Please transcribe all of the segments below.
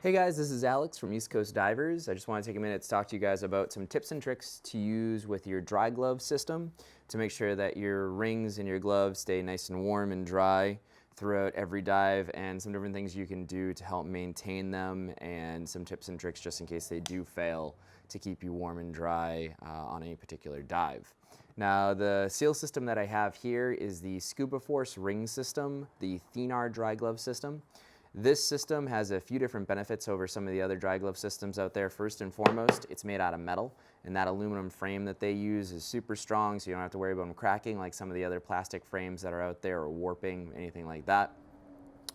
Hey guys, this is Alex from East Coast Divers. I just want to take a minute to talk to you guys about some tips and tricks to use with your dry glove system to make sure that your rings and your gloves stay nice and warm and dry throughout every dive, and some different things you can do to help maintain them, and some tips and tricks just in case they do fail to keep you warm and dry on any particular dive. Now, the seal system that I have here is the Scuba Force ring system, the Thenar dry glove system. This system has a few different benefits over some of the other dry glove systems out there. First and foremost, it's made out of metal, and that aluminum frame that they use is super strong, so you don't have to worry about them cracking like some of the other plastic frames that are out there, or warping, anything like that.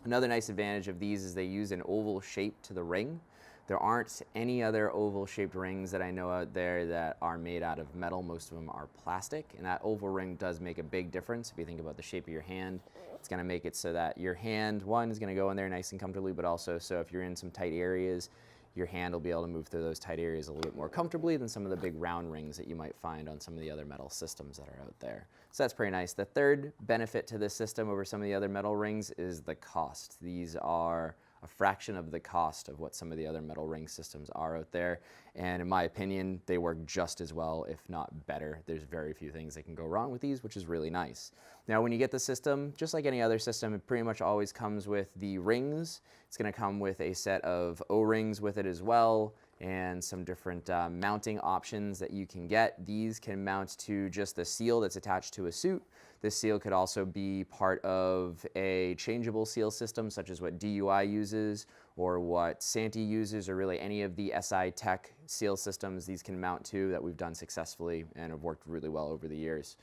Another nice advantage of these is they use an oval shape to the ring. There aren't any other oval-shaped rings that I know out there that are made out of metal. Most of them are plastic, and that oval ring does make a big difference. If you think about the shape of your hand, it's going to make it so that your hand, one, is going to go in there nice and comfortably, but also so if you're in some tight areas, your hand will be able to move through those tight areas a little bit more comfortably than some of the big round rings that you might find on some of the other metal systems that are out there. So that's pretty nice. The third benefit to this system over some of the other metal rings is the cost. These are a fraction of the cost of what some of the other metal ring systems are out there, and in my opinion, they work just as well, if not better. There's very few things that can go wrong with these, which is really nice. Now, when you get the system, just like any other system, it pretty much always comes with the rings. It's going to come with a set of O-rings with it as well, and some different mounting options that you can get. These can mount to just the seal that's attached to a suit. This seal could also be part of a changeable seal system, such as what DUI uses or what Santee uses, or really any of the SI Tech seal systems these can mount to that we've done successfully and have worked really well over the years.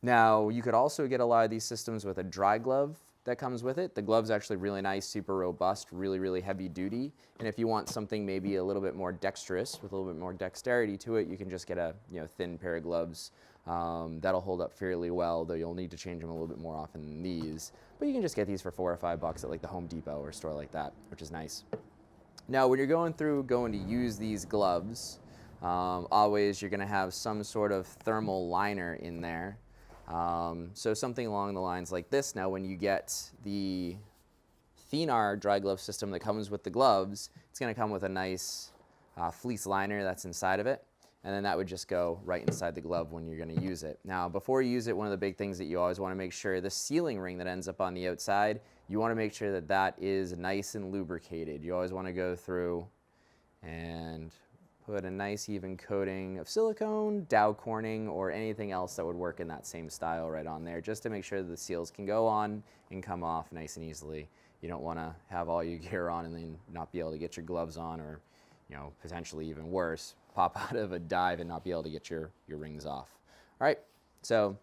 Now, you could also get a lot of these systems with a dry glove that comes with it. The glove's actually really nice, super robust, really, really heavy duty. And if you want something maybe a little bit more dexterous, with a little bit more dexterity to it, you can just get a thin pair of gloves. That'll hold up fairly well, though you'll need to change them a little bit more often than these. But you can just get these for $4 or $5 at like the Home Depot or a store like that, which is nice. Now, when you're going to use these gloves, always you're going to have some sort of thermal liner in there. So something along the lines like this. Now, when you get the Thenar dry glove system that comes with the gloves, it's going to come with a nice fleece liner that's inside of it, and then that would just go right inside the glove when you're going to use it. Now, before you use it, one of the big things that you always want to make sure, the sealing ring that ends up on the outside, you want to make sure that that is nice and lubricated. You always want to go through and put a nice even coating of silicone, Dow Corning, or anything else that would work in that same style right on there, just to make sure that the seals can go on and come off nice and easily. You don't want to have all your gear on and then not be able to get your gloves on, or potentially even worse, pop out of a dive and not be able to get your rings off. All right, so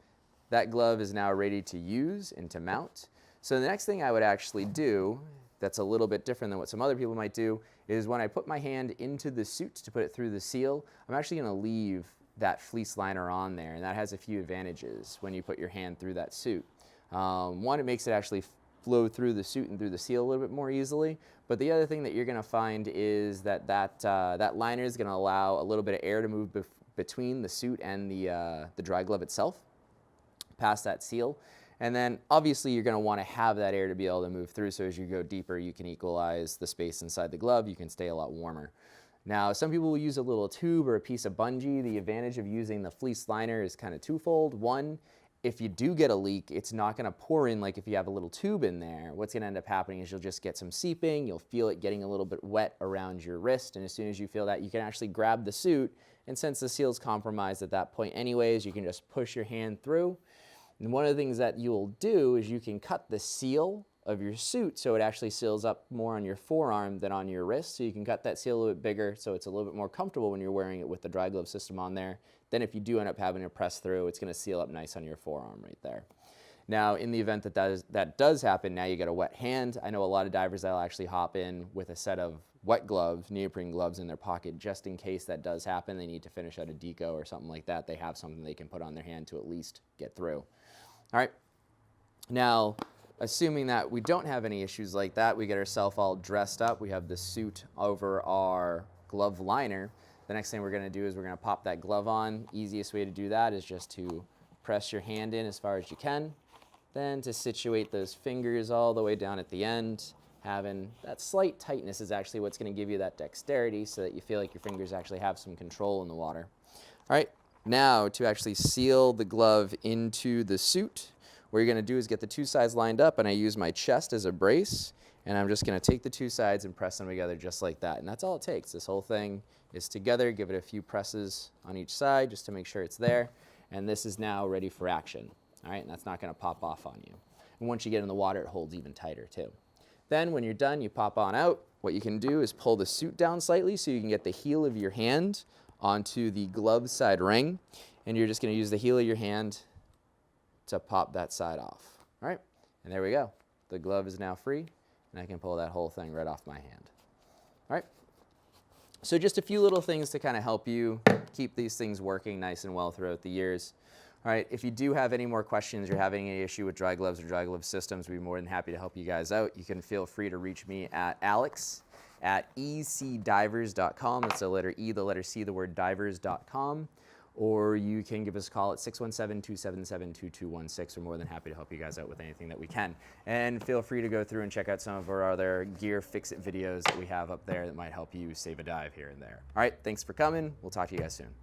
that glove is now ready to use and to mount. So the next thing I would actually do that's a little bit different than what some other people might do is when I put my hand into the suit to put it through the seal, I'm actually going to leave that fleece liner on there, and that has a few advantages when you put your hand through that suit. One, it makes it actually flow through the suit and through the seal a little bit more easily, but the other thing that you're going to find is that that liner is going to allow a little bit of air to move between the suit and the dry glove itself, past that seal. And then obviously you're going to want to have that air to be able to move through, so as you go deeper you can equalize the space inside the glove, you can stay a lot warmer. Now, some people will use a little tube or a piece of bungee. The advantage of using the fleece liner is kind of twofold. One, if you do get a leak, it's not going to pour in like if you have a little tube in there. What's going to end up happening is you'll just get some seeping, you'll feel it getting a little bit wet around your wrist, and as soon as you feel that, you can actually grab the suit, and since the seal's compromised at that point anyways, you can just push your hand through. And one of the things that you'll do is you can cut the seal of your suit so it actually seals up more on your forearm than on your wrist. So you can cut that seal a little bit bigger so it's a little bit more comfortable when you're wearing it with the dry glove system on there. Then if you do end up having to press through, it's going to seal up nice on your forearm right there. Now, in the event that that does happen, now you get a wet hand. I know a lot of divers that'll actually hop in with a set of wet gloves, neoprene gloves in their pocket, just in case that does happen. They need to finish out a deco or something like that. They have something they can put on their hand to at least get through. All right, now, assuming that we don't have any issues like that, we get ourselves all dressed up, we have the suit over our glove liner. The next thing we're going to do is we're going to pop that glove on. Easiest way to do that is just to press your hand in as far as you can, then to situate those fingers all the way down at the end, having that slight tightness is actually what's going to give you that dexterity so that you feel like your fingers actually have some control in the water. All right, now to actually seal the glove into the suit, what you're going to do is get the two sides lined up, and I use my chest as a brace, and I'm just going to take the two sides and press them together just like that. And that's all it takes. This whole thing is together. Give it a few presses on each side just to make sure it's there. And this is now ready for action. All right, and that's not going to pop off on you. And once you get in the water, it holds even tighter too. Then when you're done, you pop on out. What you can do is pull the suit down slightly so you can get the heel of your hand onto the glove side ring. And you're just going to use the heel of your hand to pop that side off. All right, and there we go. The glove is now free, and I can pull that whole thing right off my hand. All right, so just a few little things to kind of help you keep these things working nice and well throughout the years. All right, if you do have any more questions, you're having any issue with dry gloves or dry glove systems, we'd be more than happy to help you guys out. You can feel free to reach me at alex@ecdivers.com. That's the letter E, the letter C, the word divers.com. Or you can give us a call at 617-277-2216. We're more than happy to help you guys out with anything that we can. And feel free to go through and check out some of our other gear fix-it videos that we have up there that might help you save a dive here and there. All right, thanks for coming. We'll talk to you guys soon.